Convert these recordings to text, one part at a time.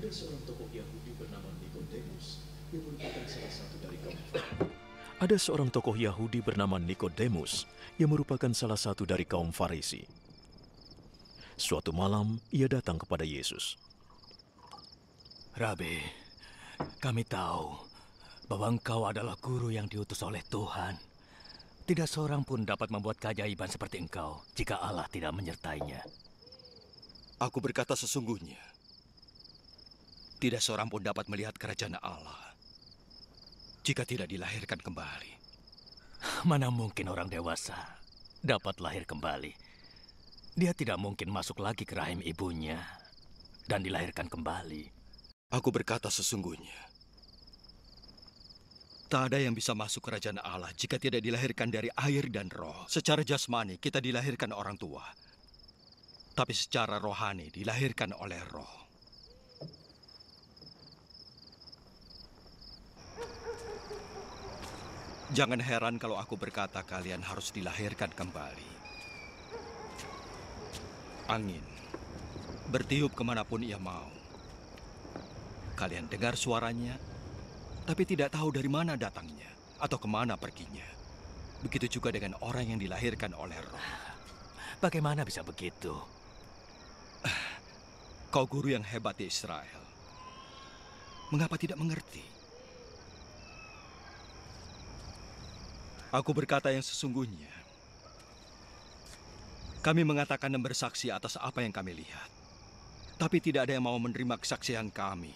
Ada seorang tokoh Yahudi bernama Nikodemus yang merupakan salah satu dari kaum Farisi. Suatu malam ia datang kepada Yesus. Rabi, kami tahu bahwa engkau adalah guru yang diutus oleh Tuhan. Tidak seorang pun dapat membuat keajaiban seperti engkau jika Allah tidak menyertainya. Aku berkata sesungguhnya, tidak seorang pun dapat melihat kerajaan Allah jika tidak dilahirkan kembali. Mana mungkin orang dewasa dapat lahir kembali? Dia tidak mungkin masuk lagi ke rahim ibunya dan dilahirkan kembali. Aku berkata sesungguhnya, tak ada yang bisa masuk kerajaan Allah jika tidak dilahirkan dari air dan roh. Secara jasmani kita dilahirkan orang tua, tapi secara rohani dilahirkan oleh roh. Jangan heran kalau aku berkata kalian harus dilahirkan kembali. Angin bertiup kemanapun ia mau. Kalian dengar suaranya, tapi tidak tahu dari mana datangnya atau kemana perginya. Begitu juga dengan orang yang dilahirkan oleh roh. Bagaimana bisa begitu? Kau guru yang hebat di Israel. Mengapa tidak mengerti? Aku berkata yang sesungguhnya. Kami mengatakan dan bersaksi atas apa yang kami lihat. Tapi tidak ada yang mau menerima kesaksian kami.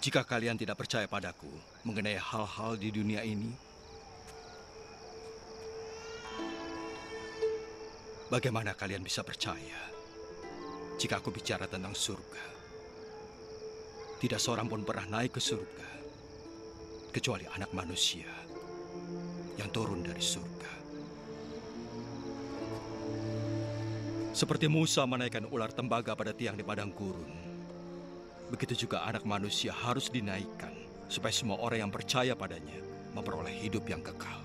Jika kalian tidak percaya padaku mengenai hal-hal di dunia ini, bagaimana kalian bisa percaya jika aku bicara tentang surga? Tidak seorang pun pernah naik ke surga, kecuali anak manusia yang turun dari surga. Seperti Musa menaikkan ular tembaga pada tiang di padang gurun, begitu juga anak manusia harus dinaikkan, supaya semua orang yang percaya padanya memperoleh hidup yang kekal.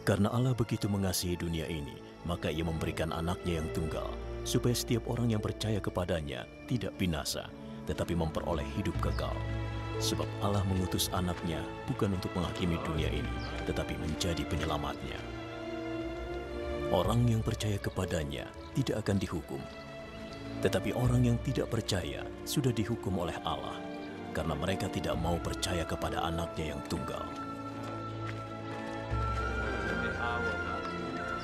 Karena Allah begitu mengasihi dunia ini, maka ia memberikan anaknya yang tunggal, supaya setiap orang yang percaya kepadanya tidak binasa, tetapi memperoleh hidup kekal. Sebab Allah mengutus anaknya bukan untuk menghakimi dunia ini, tetapi menjadi penyelamatnya. Orang yang percaya kepadanya tidak akan dihukum. Tetapi orang yang tidak percaya sudah dihukum oleh Allah, karena mereka tidak mau percaya kepada anaknya yang tunggal.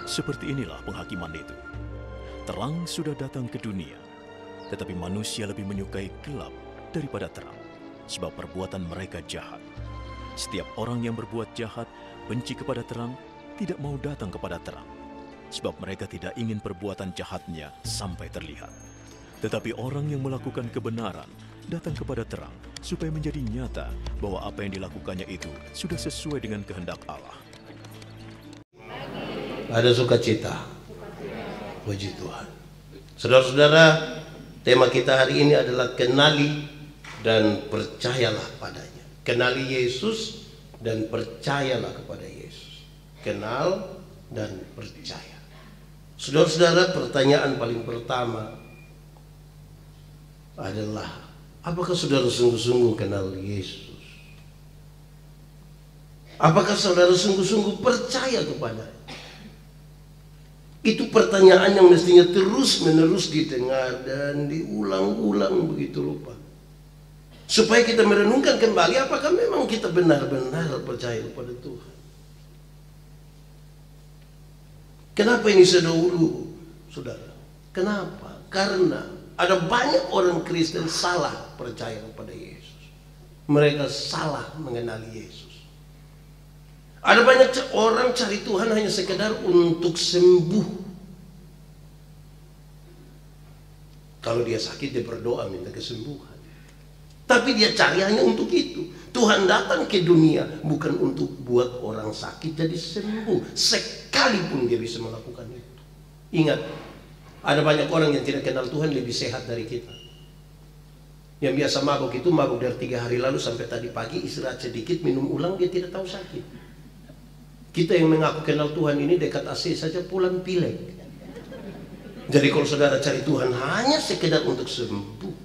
Seperti inilah penghakiman itu. Terang sudah datang ke dunia, tetapi manusia lebih menyukai gelap daripada terang, sebab perbuatan mereka jahat. Setiap orang yang berbuat jahat benci kepada terang, tidak mau datang kepada terang, sebab mereka tidak ingin perbuatan jahatnya sampai terlihat. Tetapi orang yang melakukan kebenaran datang kepada terang, supaya menjadi nyata bahwa apa yang dilakukannya itu sudah sesuai dengan kehendak Allah. Ada sukacita. Puji Tuhan. Saudara-saudara, tema kita hari ini adalah kenali dan percayalah padanya. Kenali Yesus dan percayalah kepada Yesus. Kenal dan percaya. Saudara-saudara, pertanyaan paling pertama adalah, apakah saudara sungguh-sungguh kenal Yesus? Apakah saudara sungguh-sungguh percaya kepadanya? Itu pertanyaan yang mestinya terus-menerus didengar dan diulang-ulang begitu rupa. Supaya kita merenungkan kembali, apakah memang kita benar-benar percaya kepada Tuhan? Kenapa ini sedahulu, saudara? Kenapa? Karena ada banyak orang Kristen salah percaya kepada Yesus. Mereka salah mengenali Yesus. Ada banyak orang cari Tuhan hanya sekedar untuk sembuh. Kalau dia sakit, dia berdoa minta kesembuhan. Tapi dia cari hanya untuk itu. Tuhan datang ke dunia bukan untuk buat orang sakit jadi sembuh. Sekalipun dia bisa melakukan itu. Ingat, ada banyak orang yang tidak kenal Tuhan lebih sehat dari kita. Yang biasa mabuk itu mabuk dari 3 hari lalu sampai tadi pagi, istirahat sedikit, minum ulang, dia tidak tahu sakit. Kita yang mengaku kenal Tuhan ini dekat AC saja pulang pilek. Jadi kalau saudara cari Tuhan hanya sekedar untuk sembuh,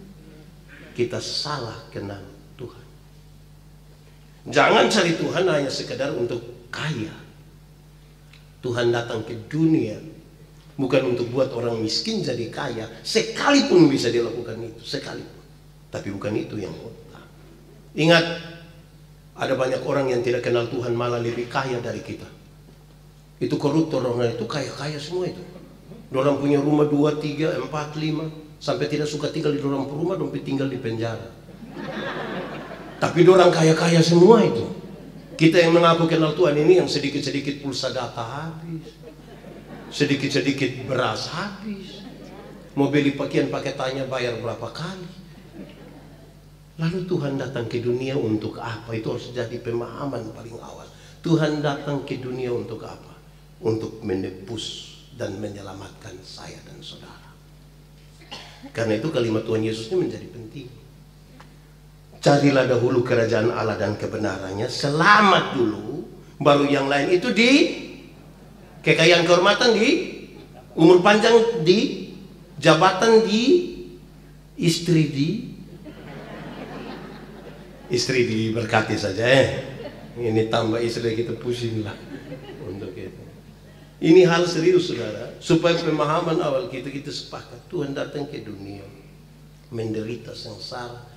kita salah kenal Tuhan. Jangan cari Tuhan hanya sekedar untuk kaya. Tuhan datang ke dunia bukan untuk buat orang miskin jadi kaya, sekalipun bisa dilakukan itu, sekalipun. Tapi bukan itu yang utama. Ingat, ada banyak orang yang tidak kenal Tuhan malah lebih kaya dari kita. Itu koruptor, orang itu kaya-kaya semua itu. Orang punya rumah 2, 3, 4, 5, sampai tidak suka tinggal di dalam rumah, sampai tinggal di penjara. Tapi orang kaya-kaya semua itu. Kita yang mengaku kenal Tuhan ini yang sedikit-sedikit pulsa data habis, sedikit-sedikit beras habis, mau beli pakaian pakai tanya bayar berapa kali. Lalu Tuhan datang ke dunia untuk apa? Itu harus jadi pemahaman paling awal. Tuhan datang ke dunia untuk apa? Untuk menebus dan menyelamatkan saya dan saudara. Karena itu kalimat Tuhan Yesus ini menjadi penting. Carilah dahulu kerajaan Allah dan kebenarannya, selamat dulu, baru yang lain itu di kekayaan, kehormatan, di umur panjang, di jabatan, di istri, diberkati saja. Ini tambah istri kita pusing lah untuk itu. Ini hal serius saudara, supaya pemahaman awal kita sepakat. Tuhan datang ke dunia menderita sengsara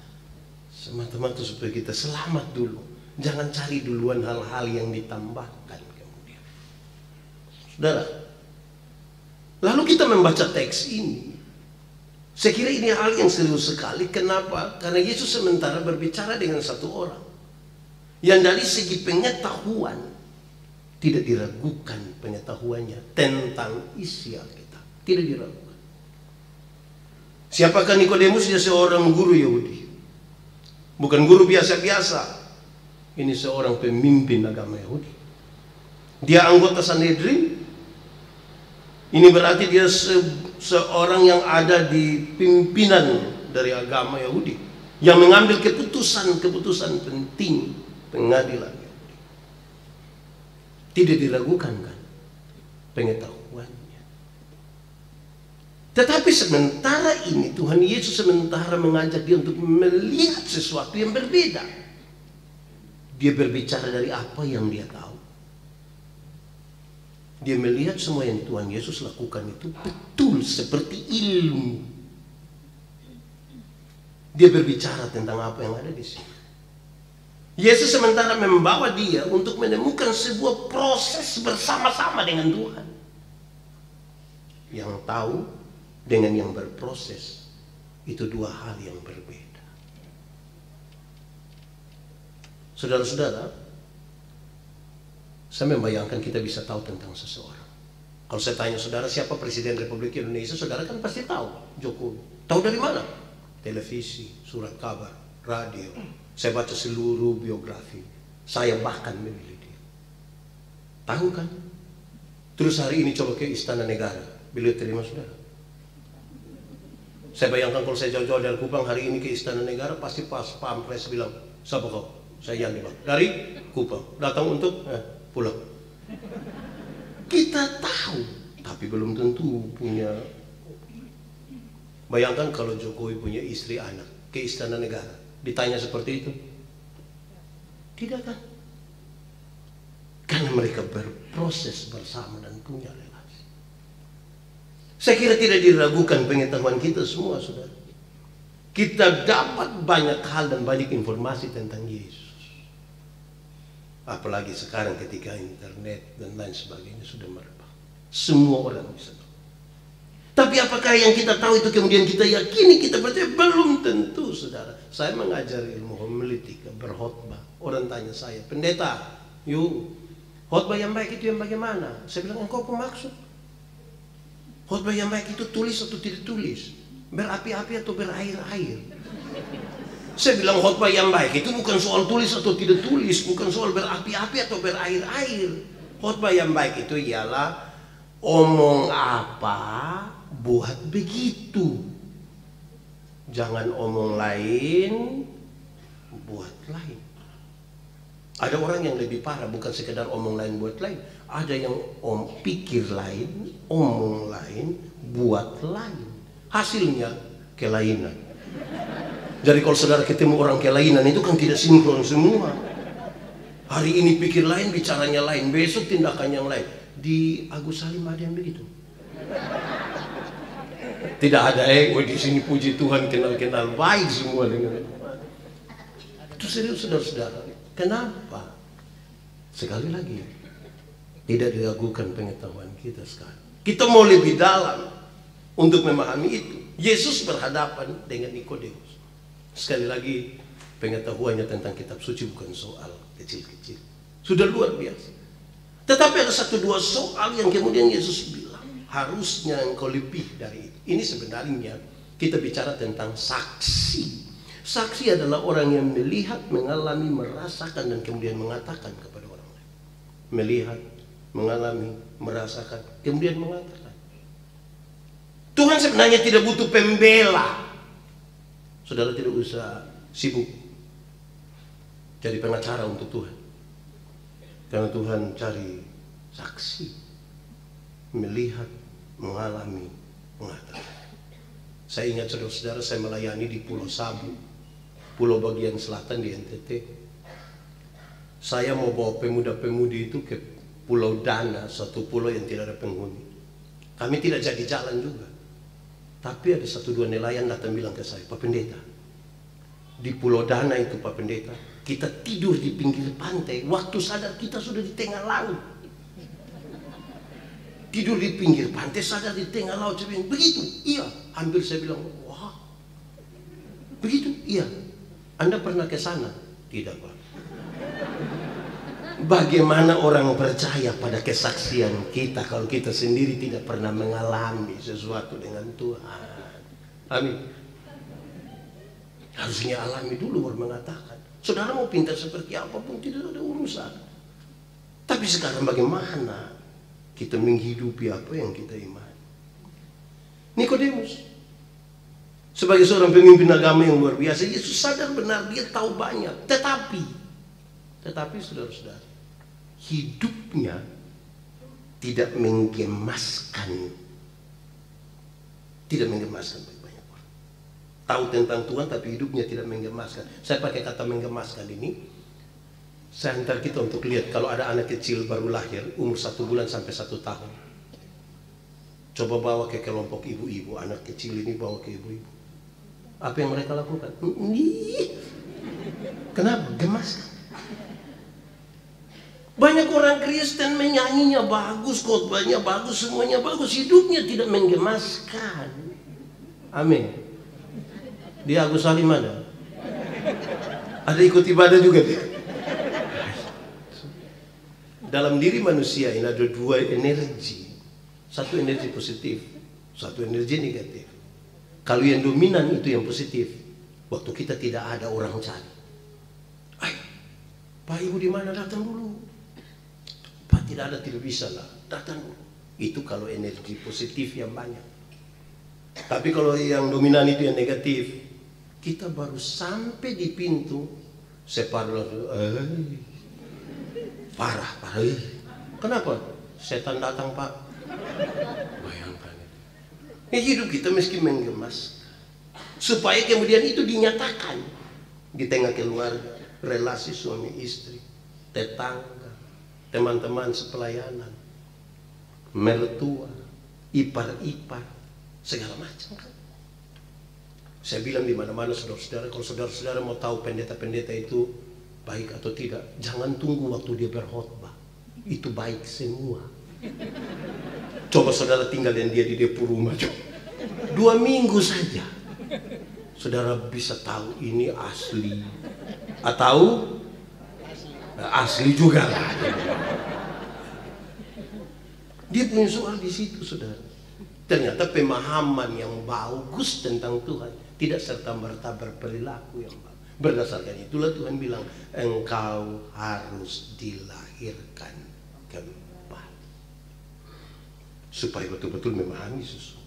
semata-mata supaya kita selamat dulu. Jangan cari duluan hal-hal yang ditambahkan kemudian. Saudara, lalu kita membaca teks ini, saya kira ini hal yang serius sekali. Kenapa? Karena Yesus sementara berbicara dengan satu orang yang dari segi pengetahuan tidak diragukan pengetahuannya tentang isi Alkitab. Tidak diragukan. Siapakah Nikodemus? Dia seorang guru Yahudi. Bukan guru biasa-biasa. Ini seorang pemimpin agama Yahudi. Dia anggota Sanhedrin. Ini berarti dia seorang yang ada di pimpinan dari agama Yahudi, yang mengambil keputusan-keputusan penting pengadilan Yahudi. Tidak diragukan kan pengetahuannya. Tetapi sementara ini Tuhan Yesus sementara mengajak dia untuk melihat sesuatu yang berbeda. Dia berbicara dari apa yang dia tahu. Dia melihat semua yang Tuhan Yesus lakukan itu betul seperti ilmu. Dia berbicara tentang apa yang ada di sini. Yesus sementara membawa dia untuk menemukan sebuah proses bersama-sama dengan Tuhan. Yang tahu dengan yang berproses itu dua hal yang berbeda. Saudara-saudara, saya membayangkan kita bisa tahu tentang seseorang. Kalau saya tanya saudara siapa Presiden Republik Indonesia, saudara kan pasti tahu, Jokowi. Tahu dari mana? Televisi, surat kabar, radio. Saya baca seluruh biografi. Saya bahkan memilih dia. Tahu kan? Terus hari ini coba ke Istana Negara, beliau terima saudara. Saya bayangkan kalau saya jauh-jauh dari Kupang hari ini ke Istana Negara, pasti pas Pampres bilang, siapa kau? Saya Yani Bang, dari Kupang, datang untuk pulang. Kita tahu, tapi belum tentu punya. Bayangkan kalau Jokowi punya istri anak ke Istana Negara, ditanya seperti itu, tidak kan? Karena mereka berproses bersama dan punya relasi. Saya kira tidak diragukan pengetahuan kita semua, saudara. Kita dapat banyak hal dan banyak informasi tentang Yesus. Apalagi sekarang ketika internet dan lain sebagainya sudah merebak. Semua orang bisa tahu. Tapi apakah yang kita tahu itu kemudian kita yakini, kita percaya? Belum tentu, saudara. Saya mengajar ilmu homiletika, berkhotbah. Orang tanya saya, pendeta, yuk, khotbah yang baik itu yang bagaimana? Saya bilang, engkau pemaksud. Khotbah yang baik itu tulis atau tidak tulis, berapi-api atau berair-air. Saya bilang khotbah yang baik itu bukan soal tulis atau tidak tulis, bukan soal berapi-api atau berair-air. Khotbah yang baik itu ialah omong apa, buat begitu. Jangan omong lain, buat lain. Ada orang yang lebih parah, bukan sekedar omong lain buat lain. Ada yang pikir lain, omong lain, buat lain. Hasilnya kelainan. Jadi kalau saudara ketemu orang kelainan itu kan tidak sinkron semua. Hari ini pikir lain, bicaranya lain, besok tindakan yang lain. Di Agus Salim ada yang begitu? Tidak ada. Di sini puji Tuhan, kenal-kenal baik semua dengan itu. Serius saudara-saudara. Kenapa? Sekali lagi, tidak diragukan pengetahuan kita sekarang. Kita mau lebih dalam untuk memahami itu. Yesus berhadapan dengan Nikodemus. Sekali lagi, pengetahuannya tentang kitab suci bukan soal kecil-kecil. Sudah luar biasa. Tetapi ada satu dua soal yang kemudian Yesus bilang, harusnya engkau lebih dari itu. Ini sebenarnya kita bicara tentang saksi. Saksi adalah orang yang melihat, mengalami, merasakan, dan kemudian mengatakan kepada orang lain. Melihat, mengalami, merasakan, kemudian mengatakan. Tuhan sebenarnya tidak butuh pembela. Saudara tidak usah sibuk jadi pengacara untuk Tuhan. Karena Tuhan cari saksi. Melihat, mengalami, mengatakan. Saya ingat saudara-saudara, saya melayani di Pulau Sabu, pulau bagian selatan di NTT. Saya mau bawa pemuda-pemudi itu ke Pulau Dana, suatu pulau yang tidak ada penghuni. Kami tidak jadi jalan juga. Tapi ada satu dua nelayan datang bilang ke saya, Pak Pendeta, di Pulau Dana itu Pak Pendeta, kita tidur di pinggir pantai, waktu sadar kita sudah di tengah laut. Tidur di pinggir pantai, sadar di tengah laut. Saya bilang, begitu? Iya. Hampir saya bilang, wah, begitu? Iya. Anda pernah ke sana? Tidak, Pak. Bagaimana orang percaya pada kesaksian kita kalau kita sendiri tidak pernah mengalami sesuatu dengan Tuhan? Amin. Harusnya alami dulu baru mengatakan. Saudara mau pintar seperti apapun tidak ada urusan. Tapi sekarang bagaimana kita menghidupi apa yang kita imani? Nikodemus sebagai seorang pemimpin agama yang luar biasa, Yesus sadar benar, dia tahu banyak. Tetapi saudara-saudara, hidupnya tidak menggemaskan. Tidak menggemaskan banyak orang. Tahu tentang Tuhan tapi hidupnya tidak menggemaskan. Saya pakai kata menggemaskan ini. Saya hantar kita untuk lihat kalau ada anak kecil baru lahir, umur 1 bulan sampai 1 tahun. Coba bawa ke kelompok ibu-ibu, anak kecil ini bawa ke ibu-ibu. Apa yang mereka lakukan? Kenapa? Gemas. Banyak orang Kristen menyanyinya bagus, khotbahnya bagus, semuanya bagus, hidupnya tidak menggemaskan. Amin. Dia Agus Salim ada? Ada ikut ibadah juga dia? Dalam diri manusia ini ada 2 energi. Satu energi positif, satu energi negatif. Kalau yang dominan itu yang positif, waktu kita tidak ada orang cari. Pak Ibu di mana? Datang dulu. Pak tidak ada, tidak bisa lah. Datang dulu. Itu kalau energi positif yang banyak. Tapi kalau yang dominan itu yang negatif, kita baru sampai di pintu, separuh parah. Kenapa? Setan datang, Pak. Bayangkan itu. Hidup kita mesti menggemas, supaya kemudian itu dinyatakan di tengah keluarga, relasi suami istri, tetangga, teman-teman sepelayanan, mertua, ipar-ipar, segala macam kan. Saya bilang di mana-mana saudara-saudara, kalau saudara-saudara mau tahu pendeta-pendeta itu baik atau tidak, jangan tunggu waktu dia berkhotbah. Itu baik semua. Coba saudara tinggal dengan dia di depo rumah, 2 minggu saja, saudara bisa tahu ini asli atau asli juga lah. Dia punya soal di situ, saudara. Ternyata pemahaman yang bagus tentang Tuhan tidak serta-merta berperilaku yang bagus. Berdasarkan itulah Tuhan bilang, engkau harus dilahirkan kembali supaya betul-betul memahami sesuatu.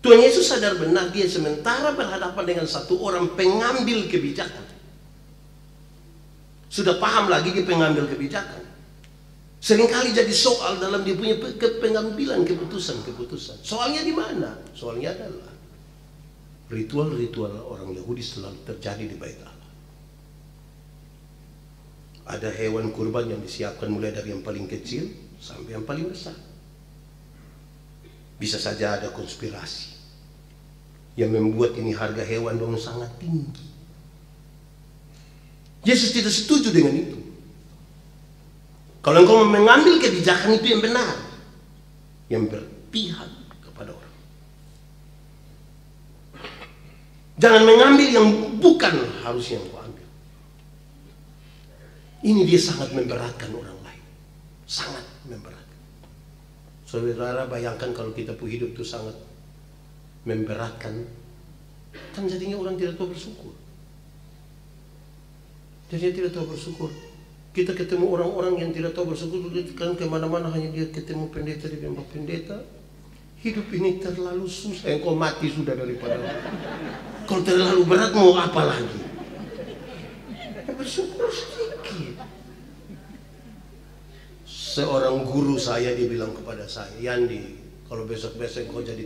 Tuhan Yesus sadar benar, dia sementara berhadapan dengan satu orang pengambil kebijakan, Sudah paham lagi dia pengambil kebijakan. Seringkali jadi soal dalam dia punya pengambilan keputusan-keputusan. Soalnya di mana? Soalnya adalah ritual-ritual orang Yahudi selalu terjadi di Bait Allah. Ada hewan kurban yang disiapkan mulai dari yang paling kecil sampai yang paling besar. Bisa saja ada konspirasi yang membuat ini harga hewan dong sangat tinggi. Yesus tidak setuju dengan itu. Kalau engkau mengambil kebijakan itu yang benar, yang berpihak kepada orang. Jangan mengambil yang bukan harusnya engkau ambil. Ini dia sangat memberatkan orang lain. Sangat memberatkan. Saudara bayangkan kalau kita pun hidup itu sangat memberatkan, kan jadinya orang tidak tahu bersyukur. Jadi dia tidak tahu bersyukur. Kita ketemu orang-orang yang tidak tahu bersyukur, kan kemana-mana hanya dia ketemu pendeta, dia bilang, pendeta, hidup ini terlalu susah, engkau mati sudah daripada. Kalau terlalu berat mau apa lagi? Ya bersyukur sedikit. Seorang guru saya dia bilang kepada saya, Yandi, kalau besok-besok kau jadi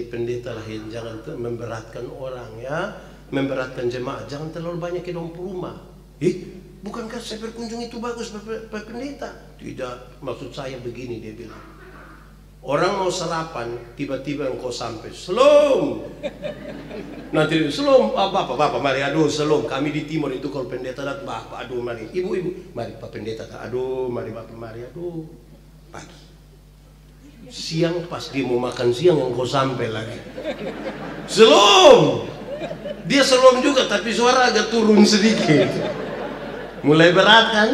pendeta lah yang jangan memberatkan orang ya. Memberatkan jemaat, jangan terlalu banyak ke dalam rumah. Bukankah saya berkunjung itu bagus Pak Pendeta? Tidak, maksud saya begini, dia bilang. Orang mau sarapan, tiba-tiba engkau sampai, Shalom. Nanti Shalom, Bapak, mari, aduh Shalom. Kami di timur itu kalau pendeta datang, Bapak, aduh mari, Ibu, mari Pak Pendeta, aduh mari Bapak, mari, aduh. Pagi. Siang pas dia mau makan siang engkau sampai lagi. Shalom. Dia Shalom juga tapi suara agak turun sedikit. Mulai berat kan?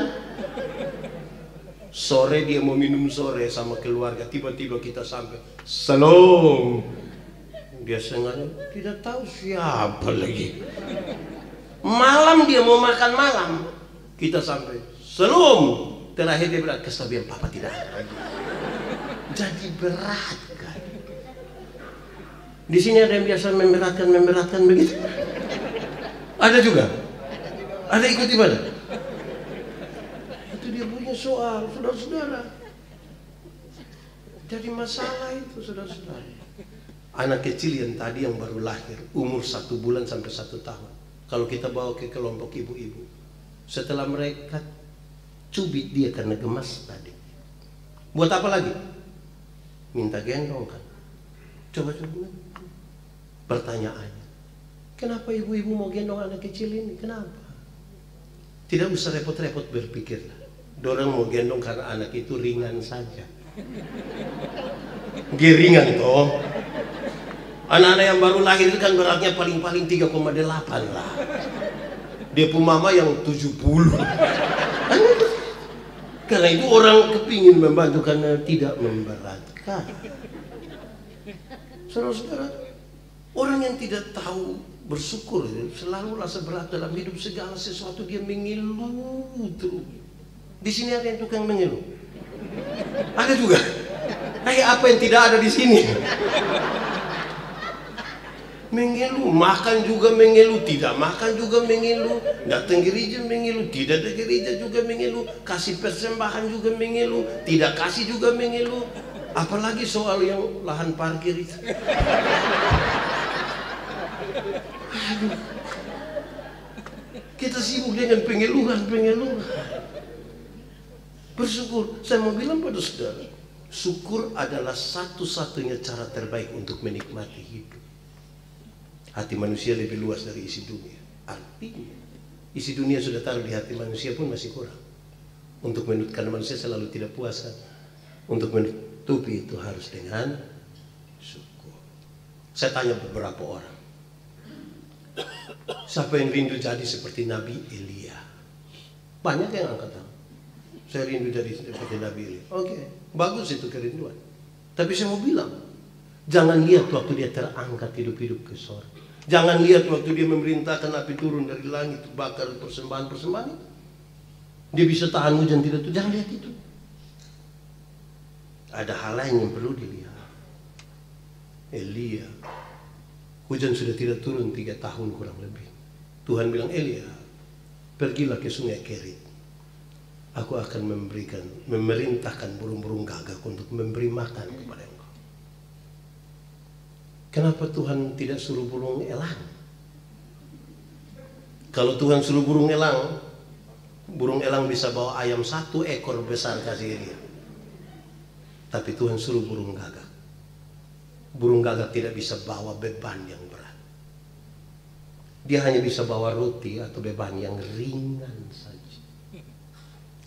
Sore dia mau minum sore sama keluarga, tiba-tiba kita sampai Shalom. Dia sengaja tidak tahu siapa lagi. Malam dia mau makan malam, kita sampai Shalom. Terakhir dia bilang, kesabian Papa tidak ada lagi. Jadi berat kan? Di sini ada yang biasa memberatkan begitu. Ada juga. Ada ikut ibadah. Itu dia punya soal, saudara-saudara. Jadi masalah itu, saudara-saudara. Anak kecil yang tadi yang baru lahir, umur 1 bulan sampai 1 tahun. Kalau kita bawa ke kelompok ibu-ibu, setelah mereka cubit dia karena gemas tadi. Buat apa lagi? Minta gendong kan? Coba-coba. Pertanyaannya, kenapa ibu-ibu mau gendong anak kecil ini? Kenapa? Tidak usah repot-repot berpikirlah. Dorang mau gendong karena anak itu ringan saja. Dia ringan toh. Anak-anak yang baru lahir itu kan beratnya paling-paling 3,8 lah. Dia pun mama yang 70. Karena itu orang kepingin membantu karena tidak memberatkan. Saudara-saudara, orang yang tidak tahu bersyukur selalu rasa berat dalam hidup, segala sesuatu dia mengeluh terus. Di sini ada yang tukang mengeluh. Ada juga. Apa yang tidak ada di sini? Mengeluh, makan juga mengeluh, tidak makan juga mengeluh, datang gereja mengeluh, tidak ada gereja juga mengeluh, kasih persembahan juga mengeluh, tidak kasih juga mengeluh. Apalagi soal yang lahan parkir itu. Aduh. Kita sibuk dengan pengeluhan. Bersyukur. Saya mau bilang pada saudara, syukur adalah satu-satunya cara terbaik untuk menikmati hidup. Hati manusia lebih luas dari isi dunia. Artinya, isi dunia sudah taruh di hati manusia pun masih kurang. Untuk karena manusia selalu tidak puas kan? Untuk menutupi itu harus dengan syukur. Saya tanya beberapa orang, siapa yang rindu jadi seperti Nabi Elia? Banyak yang angkat tangan. Saya rindu jadi seperti Nabi Elia. Oke, bagus itu kerinduan. Tapi saya mau bilang, jangan lihat waktu dia terangkat hidup-hidup ke sorga. Jangan lihat waktu dia memerintahkan api turun dari langit bakar persembahan-persembahan itu. Dia bisa tahan hujan tidak tuh. Jangan lihat itu. Ada hal lain yang perlu dilihat. Elia, hujan sudah tidak turun 3 tahun kurang lebih. Tuhan bilang, Elia, pergilah ke sungai Kerit. Aku akan memerintahkan burung-burung gagak untuk memberi makan kepada engkau. Kenapa Tuhan tidak suruh burung elang? Kalau Tuhan suruh burung elang bisa bawa ayam 1 ekor besar kasih dia. Tapi Tuhan suruh burung gagak. Burung gagak tidak bisa bawa beban yang berat. Dia hanya bisa bawa roti atau beban yang ringan saja.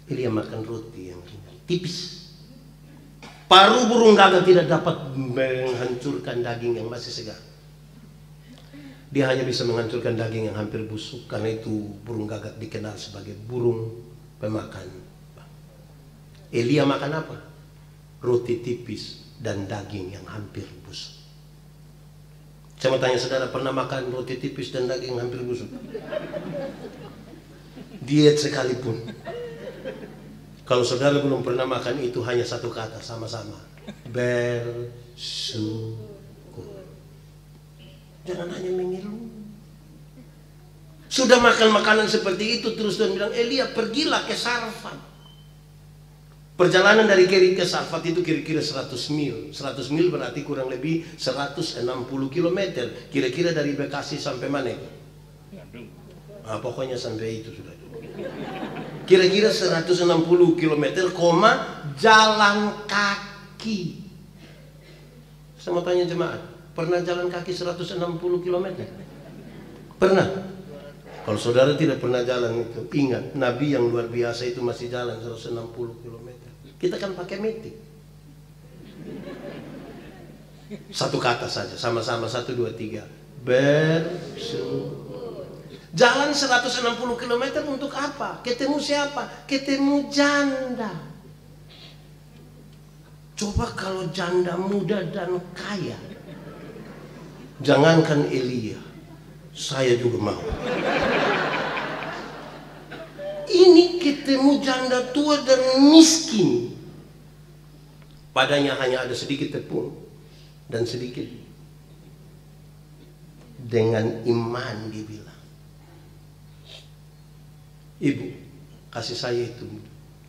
Elia makan roti yang ringan, tipis. Paruh burung gagak tidak dapat menghancurkan daging yang masih segar. Dia hanya bisa menghancurkan daging yang hampir busuk. Karena itu burung gagak dikenal sebagai burung pemakan. Elia makan apa? Roti tipis dan daging yang hampir busuk. Saya mau tanya saudara, pernah makan roti tipis dan daging yang hampir busuk? Diet sekalipun. Kalau saudara belum pernah makan, itu hanya satu kata sama-sama. Bersyukur. Jangan hanya mengeluh. Sudah makan makanan seperti itu, terus Tuhan bilang, Elia pergilah ke Sarfat. Perjalanan dari Kerit ke Sarfat itu kira-kira 100 mil. 100 mil berarti kurang lebih 160 km. Kira-kira dari Bekasi sampai mana itu? Pokoknya sampai itu sudah. Kira-kira 160 km, jalan kaki. Saya mau tanya jemaat, pernah jalan kaki 160 km? Pernah? Kalau saudara tidak pernah jalan itu, ingat, Nabi yang luar biasa itu masih jalan 160 km. Kita kan pakai metik. Satu kata saja, sama-sama 1, 2, 3. Bersyukur. Jalan 160 km untuk apa? Ketemu siapa? Ketemu janda. Coba kalau janda muda dan kaya. Jangankan Elia, saya juga mau. Ini ketemu janda tua dan miskin. Padanya hanya ada sedikit tepung dan sedikit. Dengan iman dia bilang, Ibu, kasih saya itu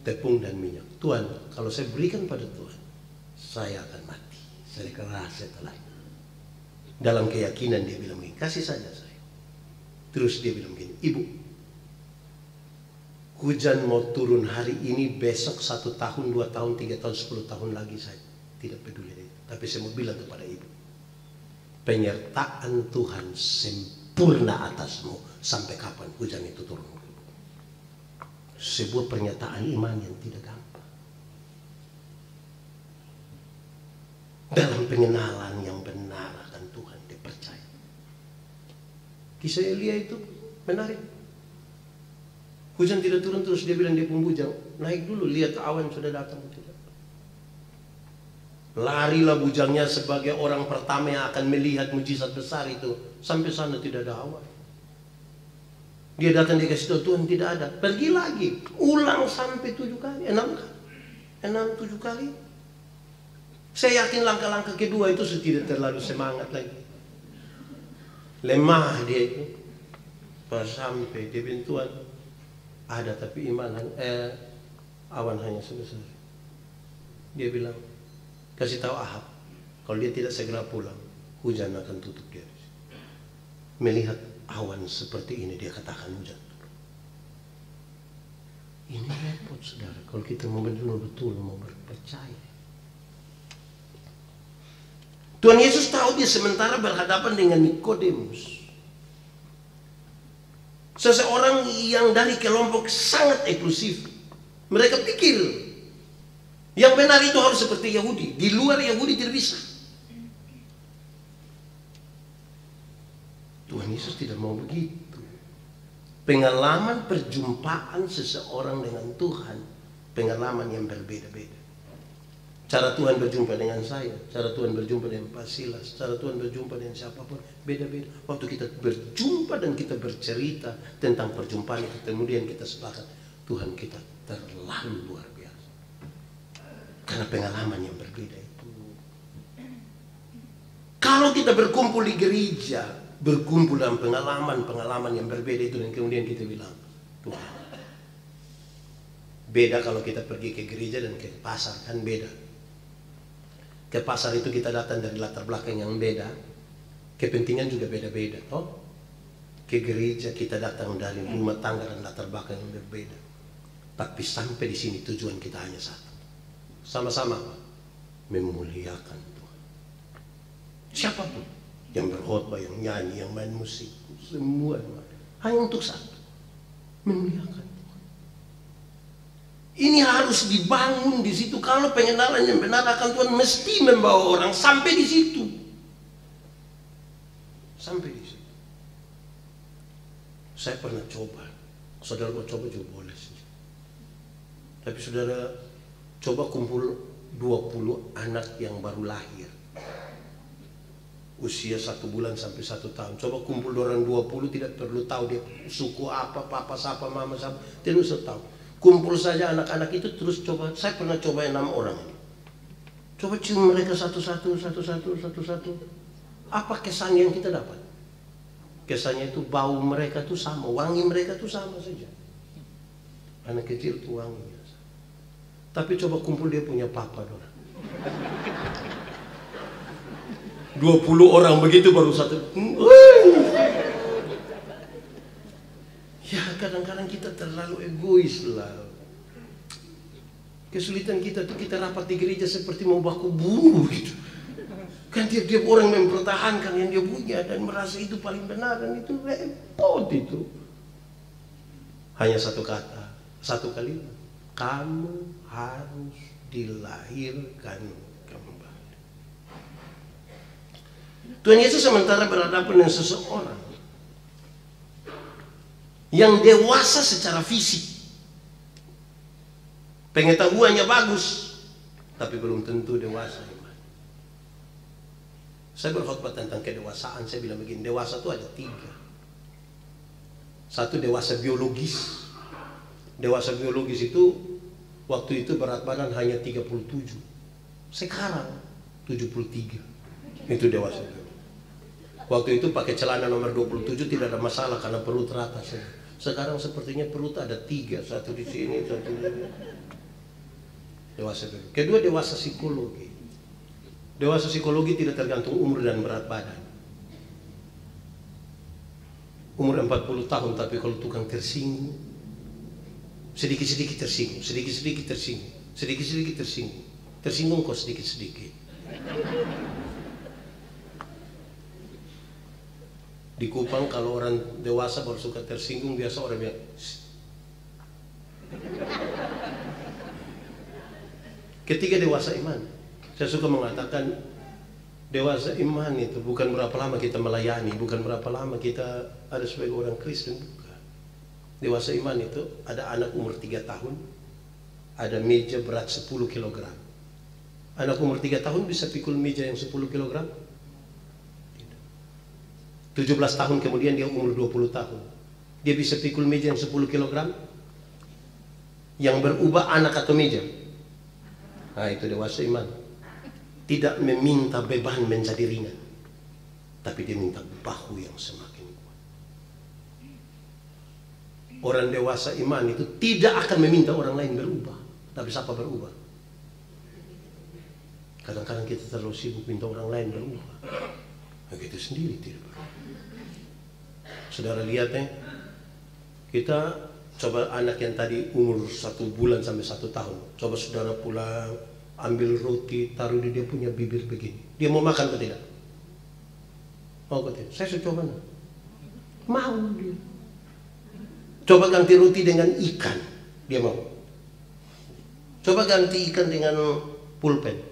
tepung dan minyak. Tuhan, kalau saya berikan pada Tuhan, saya akan mati. Saya keras setelah itu. Dalam keyakinan dia bilang begini, kasih saja saya. Terus dia bilang begini, Ibu, hujan mau turun hari ini, besok 1 tahun, 2 tahun, 3 tahun, 10 tahun lagi, saya tidak peduli. Tapi saya mau bilang kepada Ibu, penyertaan Tuhan sempurna atasmu sampai kapan hujan itu turun. Sebuah pernyataan iman yang tidak gampang. Dalam pengenalan yang benar akan Tuhan, dia percaya. Kisah Elia itu menarik. Hujan tidak turun, terus dia bilang dia pun bujang, naik dulu, lihat awan sudah datang. Larilah bujangnya sebagai orang pertama yang akan melihat mujizat besar itu. Sampai sana tidak ada awan. Dia datang, dia kasih tahu, Tuhan tidak ada. Pergi lagi, ulang sampai 7 kali, 6 kali. Saya yakin langkah-langkah kedua itu tidak terlalu semangat lagi. Lemah dia itu. Pas sampai dia bilang, Tuhan ada, tapi awan hanya sebesar. Dia bilang, kasih tahu Ahab, kalau dia tidak segera pulang, hujan akan tutup dia. Melihat awan seperti ini, dia katakan hujan. Ini repot saudara, kalau kita mau betul-betul mau berpercaya. Tuhan Yesus tahu dia sementara berhadapan dengan Nikodemus, seseorang yang dari kelompok sangat eksklusif. Mereka pikir yang benar itu harus seperti Yahudi, di luar Yahudi tidak bisa. Tuhan Yesus tidak mau begitu. Pengalaman perjumpaan seseorang dengan Tuhan, pengalaman yang berbeda-beda. Cara Tuhan berjumpa dengan saya, cara Tuhan berjumpa dengan Pak Silas, cara Tuhan berjumpa dengan siapapun, beda-beda. Waktu kita berjumpa dan kita bercerita tentang perjumpaan itu, kemudian kita sepakat, Tuhan kita terlalu luar biasa. Karena pengalaman yang berbeda itu. Kalau kita berkumpul di gereja, berkumpul dalam pengalaman-pengalaman yang berbeda itu, dan kemudian kita bilang, Tuhan. Beda kalau kita pergi ke gereja dan ke pasar, kan beda. Ke pasar itu kita datang dari latar belakang yang beda, kepentingan juga beda-beda. Oh, ke gereja kita datang dari rumah tangga dan latar belakang yang berbeda. Tapi sampai di sini tujuan kita hanya satu, sama-sama memuliakan Tuhan. Siapapun yang berkhotbah, yang nyanyi, yang main musik, semua hanya untuk satu, memuliakan Tuhan. Ini harus dibangun di situ. Kalau pengenalan yang benar akan Tuhan mesti membawa orang sampai di situ. Sampai di situ. Saya pernah coba, saudara mau coba juga boleh sih. Tapi saudara coba kumpul 20 anak yang baru lahir, usia 1 bulan sampai 1 tahun. Coba kumpul orang 20, tidak perlu tahu dia suku apa, papa siapa, mama siapa, tidak usah tahu. Kumpul saja anak-anak itu terus coba. Saya pernah coba 6 orang ini. Coba cium mereka satu-satu. Apa kesan yang kita dapat? Kesannya itu bau mereka tuh sama, wangi mereka tuh sama saja. Anak kecil tuh wangi. Tapi coba kumpul dia punya papa dong. 20 orang begitu baru satu. Ya kadang-kadang kita terlalu egois lah. Kesulitan kita tuh kita rapat di gereja seperti mau baku bunuh gitu. Kan tiap-tiap orang mempertahankan yang dia punya dan merasa itu paling benar, dan itu repot itu. Hanya satu kata, satu kalimat. Kamu harus dilahirkan kembali. Tuhan Yesus sementara berhadapan dengan seseorang yang dewasa secara fisik, pengetahuannya bagus, tapi belum tentu dewasa iman. Saya berkhotbah tentang kedewasaan. Saya bilang begini, dewasa itu ada 3. Satu, dewasa biologis. Dewasa biologis itu waktu itu berat badan hanya 37. Sekarang 73. Itu dewasa biologis. Waktu itu pakai celana nomor 27 tidak ada masalah karena perut rata saja. Sekarang sepertinya perut ada 3, satu di sini, satu di sini. Dewasa biologis. Kedua, dewasa psikologi. Dewasa psikologi tidak tergantung umur dan berat badan. Umur 40 tahun tapi kalau tukang tersinggung, sedikit-sedikit tersinggung, sedikit-sedikit tersinggung, sedikit-sedikit tersinggung, tersinggung kok sedikit-sedikit. Di Kupang kalau orang dewasa baru suka tersinggung, biasa orang bilang ketiga, dewasa iman. Saya suka mengatakan dewasa iman itu bukan berapa lama kita melayani, bukan berapa lama kita ada sebagai orang Kristen, bukan. Dewasa iman itu ada anak umur 3 tahun, ada meja berat 10 kg. Anak umur 3 tahun bisa pikul meja yang 10 kg? 17 tahun kemudian dia umur 20 tahun. Dia bisa pikul meja yang 10 kg? Yang berubah anak atau meja? Nah, itu dewasa iman. Tidak meminta beban menjadi ringan, tapi dia minta bahu yang semakin kuat. Orang dewasa iman itu tidak akan meminta orang lain berubah, tapi siapa berubah? Kadang-kadang kita terlalu sibuk minta orang lain berubah, begitu sendiri tidak berubah. Saudara lihat kita coba anak yang tadi umur 1 bulan sampai 1 tahun. Coba saudara pulang, ambil roti, taruh di dia punya bibir begini. Dia mau makan atau tidak? Mau atau tidak? Saya coba. Mau dia. Coba ganti roti dengan ikan, dia mau. Coba ganti ikan dengan pulpen,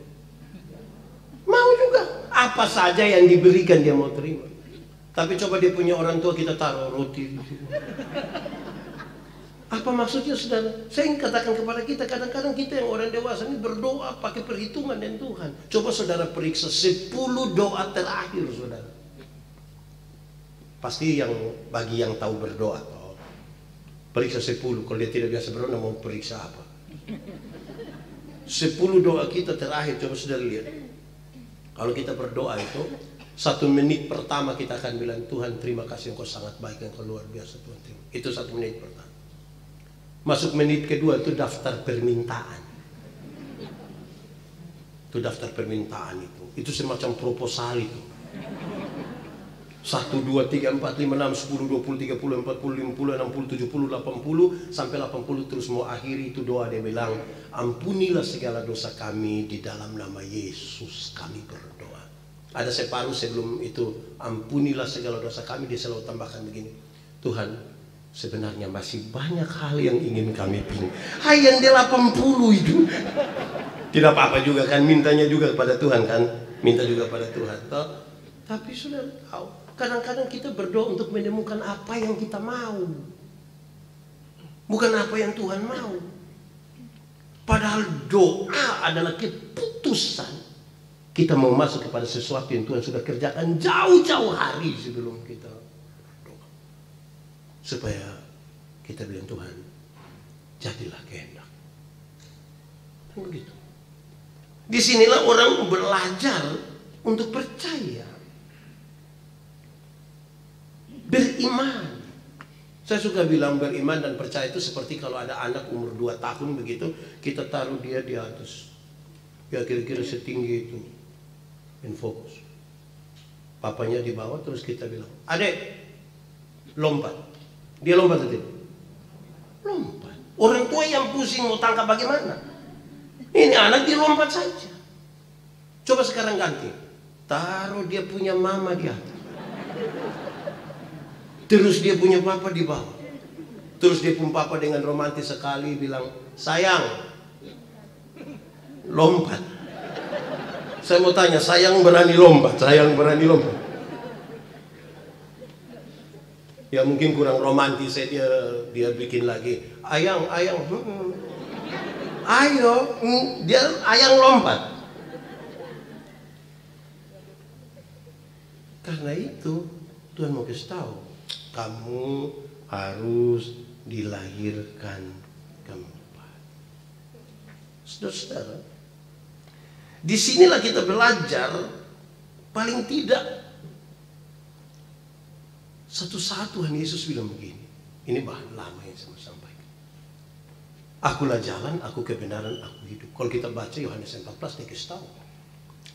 mau juga. Apa saja yang diberikan dia mau terima. Tapi coba dia punya orang tua, kita taruh roti di situ. Apa maksudnya saudara? Saya ingin katakan kepada kita, kadang-kadang kita yang orang dewasa ini berdoa pakai perhitungan dengan Tuhan. Coba saudara periksa 10 doa terakhir saudara. Pasti yang bagi yang tahu berdoa, periksa 10. Kalau dia tidak biasa berdoa, mau periksa apa? 10 doa kita terakhir, coba saudara lihat. Kalau kita berdoa itu 1 menit pertama kita akan bilang, Tuhan terima kasih, Engkau sangat baik, Engkau luar biasa Tuhan. Itu 1 menit pertama. Masuk menit kedua itu daftar permintaan. Itu daftar permintaan itu. Itu semacam proposal itu. 1, 2, 3, 4, 5, 6, 10, 20, 30, 40, 50, 60, 70, 80 sampai 80 terus mau akhiri itu doa. Dia bilang, ampunilah segala dosa kami di dalam nama Yesus kami berdoa. Ada separuh sebelum itu, ampunilah segala dosa kami. Dia selalu tambahkan begini, Tuhan, sebenarnya masih banyak hal yang ingin kami pilih. Hai, yang dia 80 itu. Tidak apa-apa juga kan, mintanya juga kepada Tuhan kan. Minta juga pada Tuhan. Toh? Tapi sudah tahu, kadang-kadang kita berdoa untuk menemukan apa yang kita mau, bukan apa yang Tuhan mau. Padahal doa adalah keputusan kita mau masuk kepada sesuatu yang Tuhan sudah kerjakan jauh-jauh hari sebelum kita berdoa. Supaya kita bilang, Tuhan, jadilah kehendak. Dan begitu. Disinilah orang belajar untuk percaya. Beriman. Saya suka bilang beriman dan percaya itu seperti kalau ada anak umur 2 tahun begitu, kita taruh dia di atas, ya kira-kira setinggi itu, in fokus. Papanya di bawah, terus kita bilang, adek, lompat. Dia lompat atau tidak? Lompat. Orang tua yang pusing mau tangkap bagaimana? Ini anak dia lompat saja. Coba sekarang ganti, taruh dia punya mama di atas. Terus dia punya papa di bawah. Terus dia pun papa dengan romantis sekali bilang, sayang, lompat. Saya mau tanya, sayang berani lompat? Sayang berani lompat? Ya mungkin kurang romantis, dia bikin lagi, ayang, ayang, ayo, dia ayang lompat. Karena itu Tuhan mau kasih tahu, kamu harus dilahirkan kembali. Saudara-saudara, disinilah kita belajar paling tidak satu saat Tuhan Yesus bilang begini. Ini bahan lama yang saya sampaikan. Akulah jalan, aku kebenaran, aku hidup. Kalau kita baca Yohanes 14, dia kasih tahu,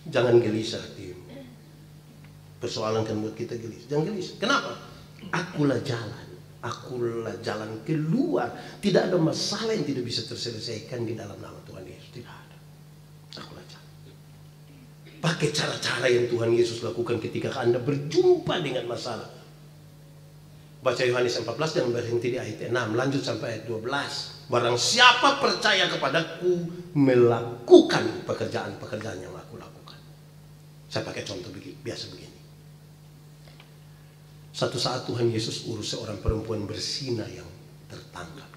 jangan gelisah hatimu. Persoalan kan buat kita gelisah. Jangan gelisah. Kenapa? Akulah jalan. Akulah jalan keluar. Tidak ada masalah yang tidak bisa terselesaikan di dalam nama Tuhan Yesus. Tidak ada. Akulah jalan. Pakai cara-cara yang Tuhan Yesus lakukan ketika Anda berjumpa dengan masalah. Baca Yohanes 14 dan berhenti di ayat 6. Lanjut sampai ayat 12. Barang siapa percaya kepadaku, melakukan pekerjaan-pekerjaan yang aku lakukan. Saya pakai contoh biasa begini. Satu saat Tuhan Yesus urus seorang perempuan berzina yang tertangkap.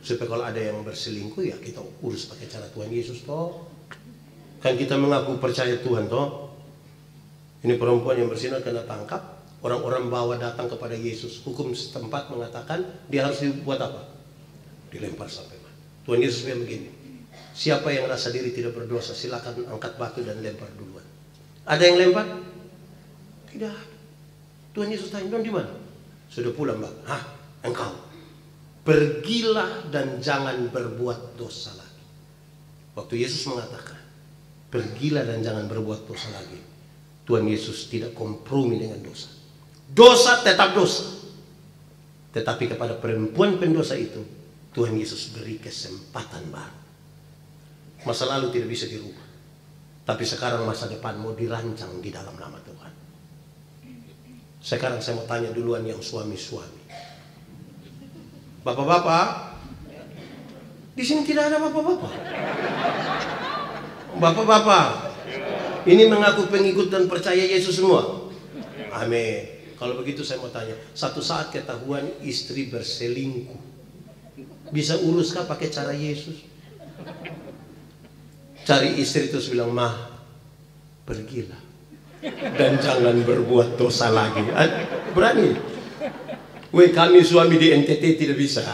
Supaya kalau ada yang berselingkuh, ya kita urus pakai cara Tuhan Yesus toh. Kan kita mengaku percaya Tuhan toh. Ini perempuan yang berzina kena tangkap. Orang-orang bawa datang kepada Yesus. Hukum setempat mengatakan dia harus dibuat apa? Dilempar sampai mati. Tuhan Yesus bilang begini, siapa yang rasa diri tidak berdosa, silakan angkat batu dan lempar duluan. Ada yang lempar? Tidak ada. Tuhan Yesus tanya, "Don di mana?" "Sudah pulang, Mbak." "Hah, engkau? Pergilah dan jangan berbuat dosa lagi." Waktu Yesus mengatakan, "Pergilah dan jangan berbuat dosa lagi," Tuhan Yesus tidak kompromi dengan dosa. Dosa tetap dosa. Tetapi kepada perempuan pendosa itu, Tuhan Yesus beri kesempatan baru. Masa lalu tidak bisa dirubah. Tapi sekarang masa depan mau dirancang di dalam nama Tuhan. Sekarang saya mau tanya duluan yang suami-suami. Bapak-bapak, di sini tidak ada bapak-bapak. Bapak-bapak, ini mengaku pengikut dan percaya Yesus semua? Amin. Kalau begitu saya mau tanya, satu saat ketahuan istri berselingkuh, bisa uruskah pakai cara Yesus? Cari istri terus bilang, "Mah, pergilah dan jangan berbuat dosa lagi." Berani? Weh, kami suami di NTT tidak bisa.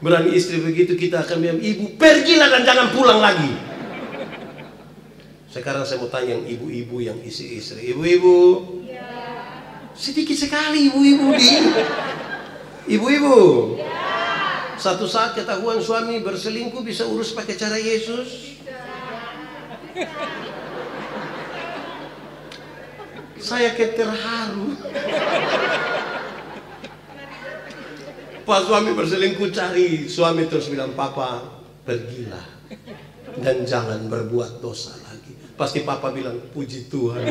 Berani istri begitu, kita akan bilang, "Ibu, pergilah dan jangan pulang lagi." Sekarang saya mau tanya yang ibu-ibu, yang istri-istri. Ibu-ibu, sedikit sekali ibu-ibu di. Ibu-ibu, Satu saat ketahuan suami berselingkuh bisa urus pakai cara Yesus? Saya kayak terharu. Pas suami berselingkuh cari, suami terus bilang, papa pergilah dan jangan berbuat dosa lagi. Pasti papa bilang, puji Tuhan.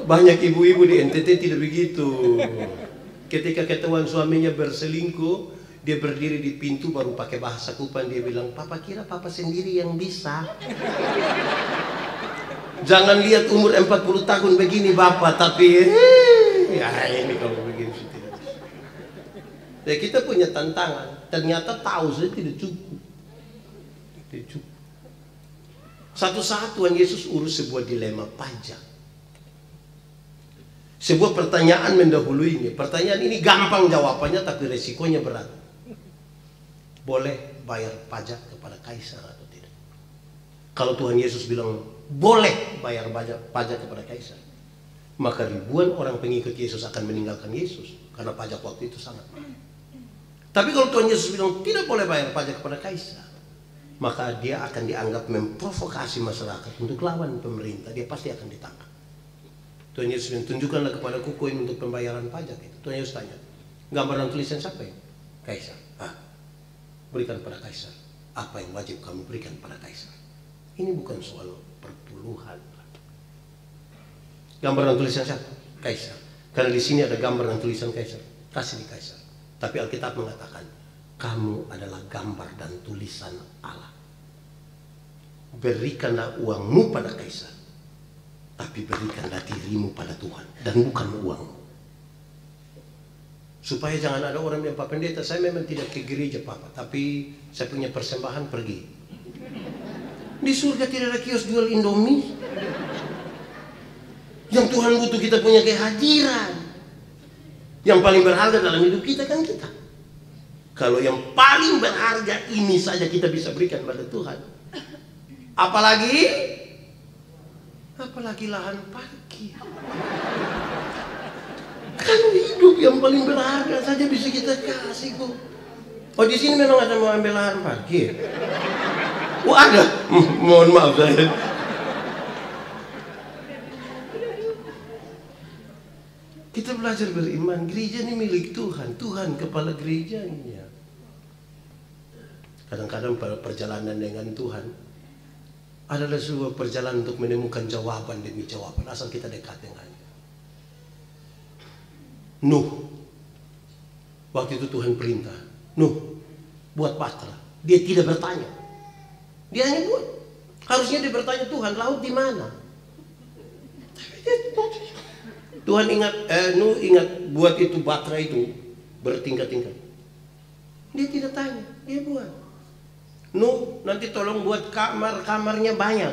Banyak ibu-ibu di NTT tidak begitu. Ketika ketahuan suaminya berselingkuh, dia berdiri di pintu baru pakai bahasa Kupang, dia bilang, papa kira papa sendiri yang bisa. Jangan lihat umur 40 tahun begini bapak, tapi ya ini kalau begini tidak bisa. Ya, kita punya tantangan. Ternyata tahu saya tidak cukup. Tidak cukup. Satu saat Tuhan Yesus urus sebuah dilema pajak. Sebuah pertanyaan mendahuluinya. Pertanyaan ini gampang jawabannya, tapi resikonya berat. Boleh bayar pajak kepada kaisar atau tidak? Kalau Tuhan Yesus bilang boleh bayar pajak kepada kaisar, maka ribuan orang pengikut Yesus akan meninggalkan Yesus karena pajak waktu itu sangat mahal. Tapi kalau Tuhan Yesus bilang tidak boleh bayar pajak kepada kaisar, maka dia akan dianggap memprovokasi masyarakat untuk lawan pemerintah. Dia pasti akan ditangkap. Tuhan Yesus bilang, tunjukkanlah kepadaku koin untuk pembayaran pajak itu. Tuhan Yesus tanya, gambar dan tulisan siapa ya? Kaisar. Berikan pada kaisar apa yang wajib kamu berikan pada kaisar. Ini bukan soal perpuluhan. Gambar dan tulisan siapa? Kaisar. Karena di sini ada gambar dan tulisan kaisar, kasih di kaisar. Tapi Alkitab mengatakan, kamu adalah gambar dan tulisan Allah. Berikanlah uangmu pada kaisar, tapi berikanlah dirimu pada Tuhan dan bukan uangmu. Supaya jangan ada orang yang, Pak Pendeta, saya memang tidak ke gereja Papa, tapi saya punya persembahan, pergi. Di surga tidak ada kios jual Indomie. Yang Tuhan butuh kita punya kehadiran. Yang paling berharga dalam hidup kita kan kita. Kalau yang paling berharga ini saja kita bisa berikan pada Tuhan, apalagi lahan parkir. Kan hidup yang paling berharga saja bisa kita kasih kok. Oh, di sini memang ada mau ambil lahan parkir. Oh, ada. Mohon maaf saya. Kita belajar beriman. Gereja ini milik Tuhan. Tuhan kepala gerejanya. Kadang-kadang pada perjalanan dengan Tuhan adalah sebuah perjalanan untuk menemukan jawaban demi jawaban, asal kita dekat dengannya. Nuh, waktu itu Tuhan perintah, Nuh, buat bahtera. Dia tidak bertanya, dia hanya buat. Harusnya dia bertanya, Tuhan, laut di mana? Tuhan ingat, Nuh ingat buat itu bahtera itu bertingkat-tingkat. Dia tidak tanya, dia buat. Nuh, nanti tolong buat kamarnya banyak.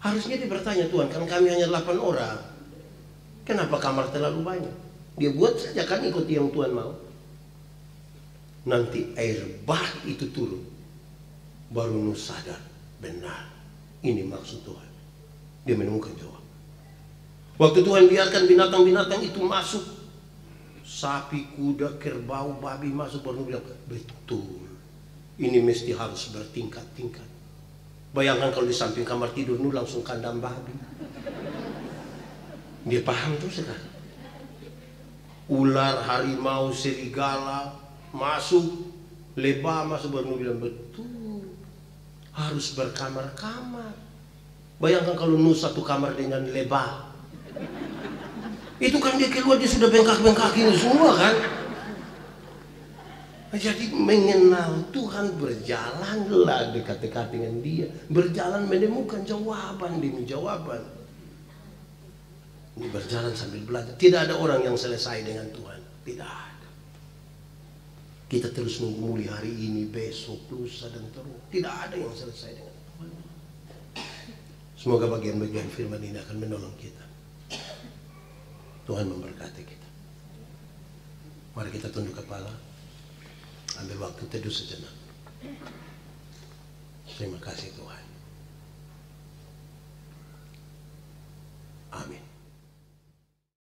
Harusnya dia bertanya, Tuhan, kan kami hanya 8 orang. Kenapa kamar terlalu banyak? Dia buat saja kan ikut yang Tuhan mau. Nanti air bah itu turun, baru Nuh sadar, benar, ini maksud Tuhan. Dia menemukan jawab. Waktu Tuhan biarkan binatang-binatang itu masuk, sapi, kuda, kerbau, babi masuk, baru Nuh bilang, betul, ini mesti harus bertingkat-tingkat. Bayangkan kalau di samping kamar tidur Nuh langsung kandang babi. Dia paham tuh sekarang. Ular, harimau, serigala masuk, lebah masuk, baru Nuh bilang, betul, harus berkamar-kamar. Bayangkan kalau Nuh satu kamar dengan lebah, itu kan dia keluar, dia sudah bengkak-bengkak ini semua kan. Jadi mengenal Tuhan, berjalanlah dekat-dekat dengan dia, berjalan menemukan jawaban demi jawaban. Ini berjalan sambil belajar. Tidak ada orang yang selesai dengan Tuhan, tidak ada. Kita terus menggumuli hari ini, besok, lusa, dan terus. Tidak ada yang selesai dengan Tuhan. Semoga bagian-bagian firman ini akan menolong kita. Tuhan memberkati kita. Mari kita tunduk kepala, ambil waktu teduh sejenak. Terima kasih Tuhan.